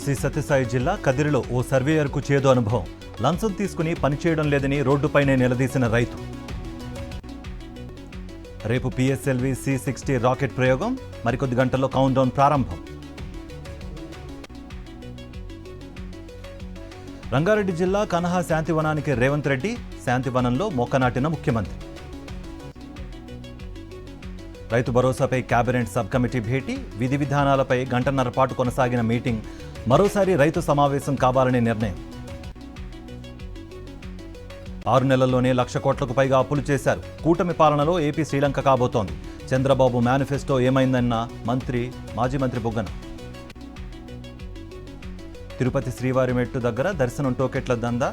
శ్రీ సత్యసాయి జిల్లా కదిరిలో ఓ సర్వేయర్కు చేదు అనుభవం. లంచం తీసుకుని పనిచేయడం లేదని రోడ్డుపైనే నిలదీసిన రైతు. రేపు PSLV C-60 రాకెట్ ప్రయోగం. మరికొద్ది గంటల్లో కౌంట్డౌన్ ప్రారంభం. రంగారెడ్డి జిల్లా కనహా శాంతివనానికి రేవంత్ రెడ్డి. శాంతివనంలో మొక్క నాటిన ముఖ్యమంత్రి. రైతు భరోసాపై కేబినెట్ సబ్ కమిటీ భేటీ. విధి విధానాలపై గంటన్నర పాటు కొనసాగిన మీటింగ్. మరోసారి రైతు సమావేశం కావాలనే నిర్ణయం. 6 నెలల్లోనే 1,00,000 కోట్లకు పైగా అప్పులు చేశారు. కూటమి పాలనలో ఏపీ శ్రీలంక కాబోతోంది. చంద్రబాబు మేనిఫెస్టో ఏమైందన్న మాజీ మంత్రి బుగ్గన. తిరుపతి శ్రీవారి మెట్టు దగ్గర దర్శనం టోకెట్ల దందా.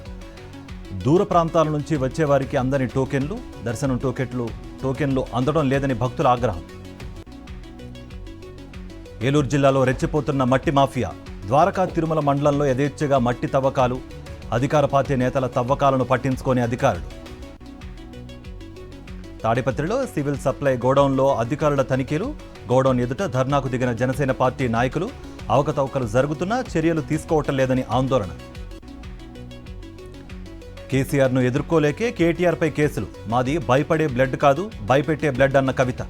దూర ప్రాంతాల నుంచి వచ్చేవారికి అందని టోకెన్లు. దర్శనం టోకెన్లు అందడం లేదని భక్తుల ఆగ్రహం. ఏలూరు జిల్లాలో రెచ్చిపోతున్న మట్టి మాఫియా. ద్వారకా తిరుమల మండలంలో యథేచ్ఛగా మట్టి తవ్వకాలు. అధికార పార్టీ నేతల తవ్వకాలను పట్టించుకోని అధికారులు. తాడిపత్రిలో సివిల్ సప్లై గోడౌన్లో అధికారుల తనిఖీలు. గోడౌన్ ఎదుట ధర్నాకు దిగిన జనసేన పార్టీ నాయకులు. అవకతవకలు జరుగుతున్నా చర్యలు తీసుకోవటం లేదని ఆందోళన. కేసీఆర్ను ఎదుర్కోలేకే కేటీఆర్పై కేసులు. మాది భయపడే బ్లడ్ కాదు, భయపెట్టే బ్లడ్ అన్న కవిత.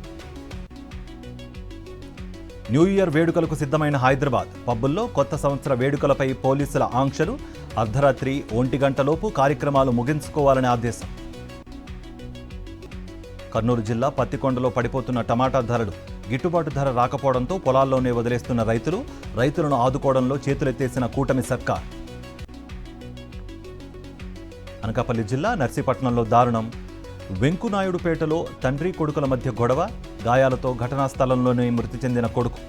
న్యూ ఇయర్ వేడుకలకు సిద్ధమైన హైదరాబాద్. పబ్బుల్లో కొత్త సంవత్సర వేడుకలపై పోలీసుల ఆంక్షలు. అర్ధరాత్రి 1 గంటలోపు కార్యక్రమాలు ముగించుకోవాలని ఆదేశం. కర్నూలు జిల్లా పత్తికొండలో పడిపోతున్న టమాటా ధరలు. గిట్టుబాటు ధర రాకపోవడంతో పొలాల్లోనే వదిలేస్తున్న రైతులను ఆదుకోవడంలో చేతులెత్తేసిన కూటమి సర్కార్. అనకాపల్లి జిల్లా నర్సీపట్నంలో దారుణం. వెంకునాయుడుపేటలో తండ్రి కొడుకుల మధ్య గొడవ. గాయాలతో ఘటనా స్థలంలోనే మృతి చెందిన కొడుకు.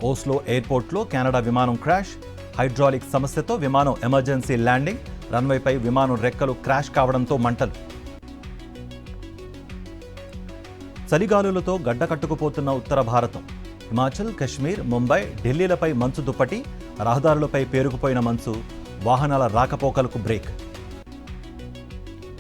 ఓస్లో ఎయిర్పోర్ట్లో కెనడా విమానం క్రాష్. హైడ్రాలిక్ సమస్యతో విమానం ఎమర్జెన్సీ ల్యాండింగ్. రన్వేపై విమానం రెక్కలు క్రాష్ కావడంతో మంటలు. చలిగాలులతో గడ్డకట్టుకుపోతున్న ఉత్తర భారతం. హిమాచల్, కశ్మీర్, ముంబై, ఢిల్లీలపై మంచు దుప్పటి. రహదారులపై పేరుకుపోయిన మంచు. వాహనాల రాకపోకలకు బ్రేక్.